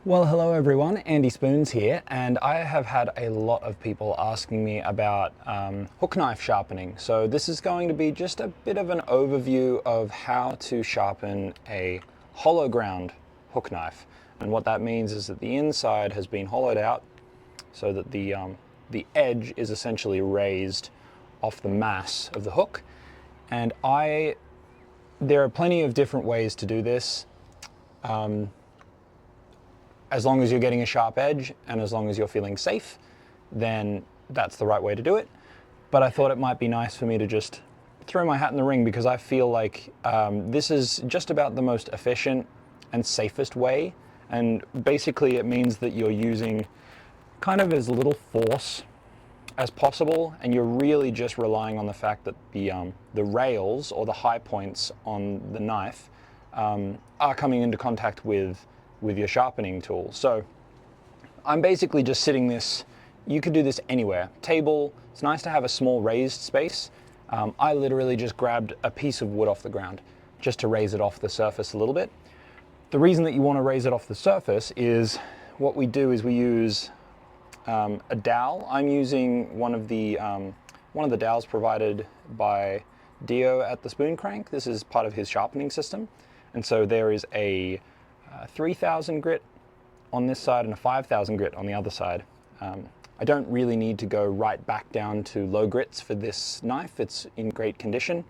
Well, hello everyone, Andy Spoons here, and I have had a lot of people asking me about hook knife sharpening. So this is going to be just a bit of an overview of how to sharpen a hollow ground hook knife. And what that means is that the inside has been hollowed out so that the edge is essentially raised off the mass of the hook. And there are plenty of different ways to do this. As long as you're getting a sharp edge and as long as you're feeling safe, then that's the right way to do it. But I thought it might be nice for me to just throw my hat in the ring, because I feel like this is just about the most efficient and safest way. And basically it means that you're using kind of as little force as possible, and you're really just relying on the fact that the rails or the high points on the knife are coming into contact with your sharpening tool. So I'm basically just sitting this, you could do this anywhere. Table, it's nice to have a small raised space. I literally just grabbed a piece of wood off the ground just to raise it off the surface a little bit. The reason that you want to raise it off the surface is what we do is we use a dowel. I'm using one of the dowels provided by Dio at the Spoon Crank. This is part of his sharpening system. And so there is a 3000 grit on this side and a 5000 grit on the other side. I don't really need to go right back down to low grits for this knife. It's in great condition.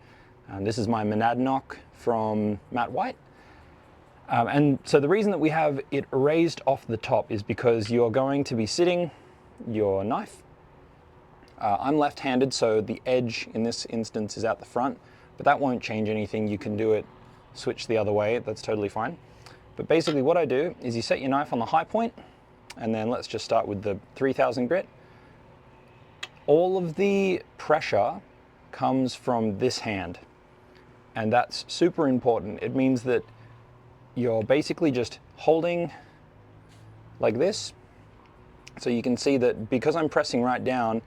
This is my Monadnock from Matt White. And so the reason that we have it raised off the top is because you're going to be sitting your knife. I'm left-handed, so the edge in this instance is out the front, but that won't change anything. You can do it, switch the other way, that's totally fine. But basically what I do is you set your knife on the high point, and then let's just start with the 3000 grit. All of the pressure comes from this hand, and that's super important. It means that you're basically just holding like this. So you can see that because I'm pressing right down,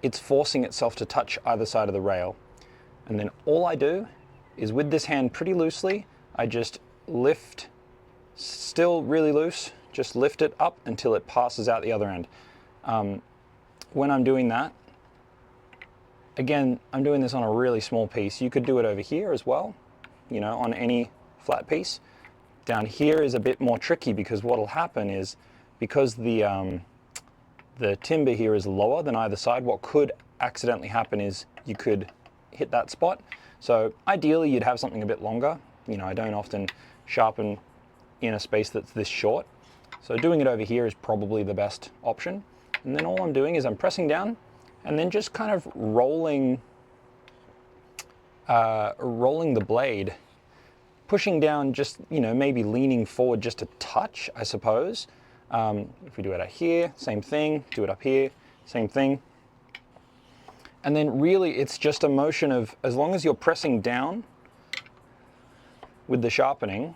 it's forcing itself to touch either side of the rail. And then all I do is with this hand pretty loosely, I just lift, still really loose, just lift it up until it passes out the other end. When I'm doing that, again, I'm doing this on a really small piece. You could do it over here as well, you know, on any flat piece. Down here is a bit more tricky, because what'll happen is, because the timber here is lower than either side, what could accidentally happen is you could hit that spot. So ideally you'd have something a bit longer. You know, I don't often sharpen in a space that's this short. So doing it over here is probably the best option. And then all I'm doing is I'm pressing down and then just kind of rolling the blade, pushing down, just, you know, maybe leaning forward just a touch, I suppose. If we do it out here, same thing, do it up here, same thing. And then really it's just a motion of, as long as you're pressing down with the sharpening,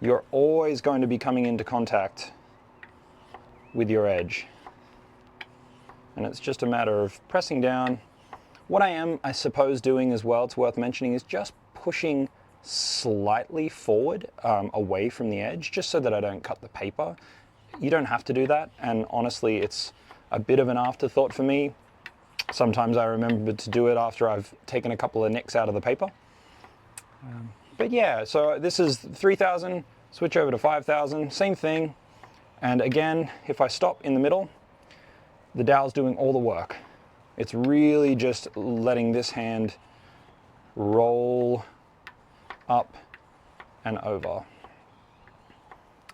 you're always going to be coming into contact with your edge. And it's just a matter of pressing down. What I suppose, doing as well, it's worth mentioning, is just pushing slightly forward away from the edge, just so that I don't cut the paper. You don't have to do that, and honestly it's a bit of an afterthought for me. Sometimes I remember to do it after I've taken a couple of nicks out of the paper. But yeah, so this is 3000, switch over to 5000, same thing. And again, if I stop in the middle, the dowel's doing all the work. It's really just letting this hand roll up and over.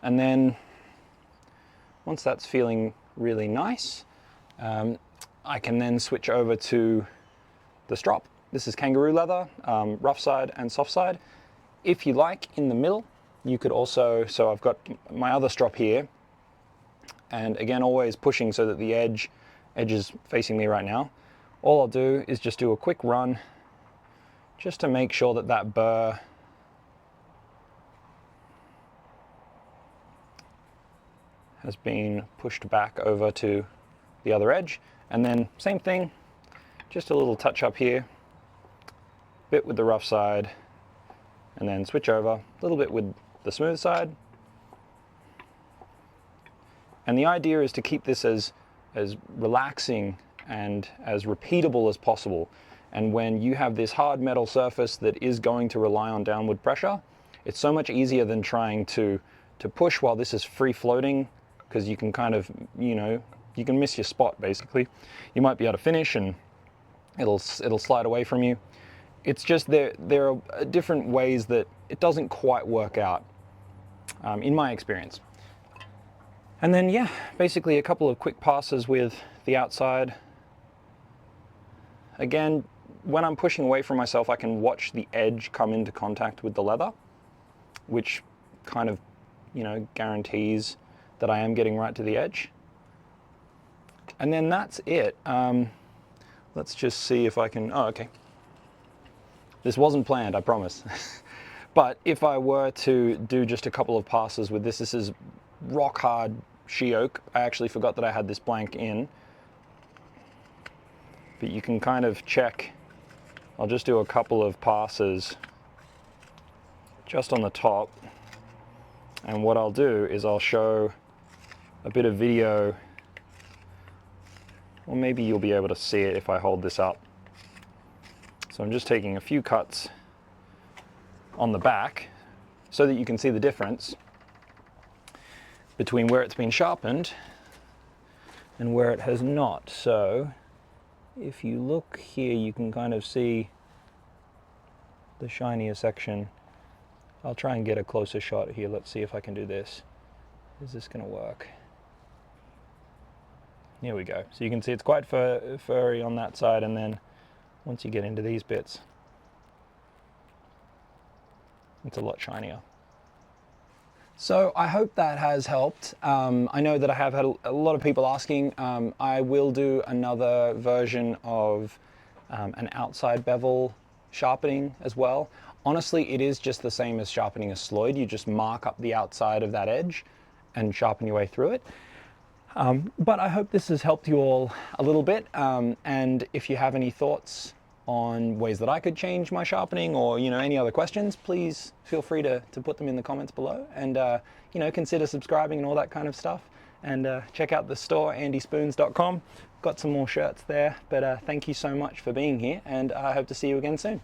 And then once that's feeling really nice, I can then switch over to the strop. This is kangaroo leather, rough side and soft side. If you like, in the middle, you could also, so I've got my other strop here, and again, always pushing so that the edge is facing me right now. All I'll do is just do a quick run, just to make sure that that burr has been pushed back over to the other edge. And then same thing, just a little touch up here, bit with the rough side, and then switch over, a little bit with the smooth side. And the idea is to keep this as relaxing and as repeatable as possible. And when you have this hard metal surface that is going to rely on downward pressure, it's so much easier than trying to push while this is free floating, because you can kind of, you can miss your spot basically. You might be able to finish and it'll slide away from you. It's just there are different ways that it doesn't quite work out, in my experience. And then, yeah, basically a couple of quick passes with the outside. Again, when I'm pushing away from myself, I can watch the edge come into contact with the leather, which kind of, guarantees that I am getting right to the edge. And then that's it. Let's just see if I can, oh, okay. This wasn't planned, I promise. But if I were to do just a couple of passes with this, this is rock hard she oak. I actually forgot that I had this blank in. But you can kind of check. I'll just do a couple of passes just on the top. And what I'll do is I'll show a bit of video, or maybe you'll be able to see it if I hold this up. So I'm just taking a few cuts on the back so that you can see the difference between where it's been sharpened and where it has not. So if you look here, you can kind of see the shinier section. I'll try and get a closer shot here. Let's see if I can do this. Is this going to work? Here we go. So you can see it's quite furry on that side, and then once you get into these bits, it's a lot shinier. So I hope that has helped. I know that I have had a lot of people asking. I will do another version of an outside bevel sharpening as well. Honestly, it is just the same as sharpening a sloyd. You just mark up the outside of that edge and sharpen your way through it. But I hope this has helped you all a little bit. And if you have any thoughts on ways that I could change my sharpening, or any other questions, please feel free to put them in the comments below. And consider subscribing and all that kind of stuff. And check out the store, andyspoons.com. Got some more shirts there. But thank you so much for being here, and I hope to see you again soon.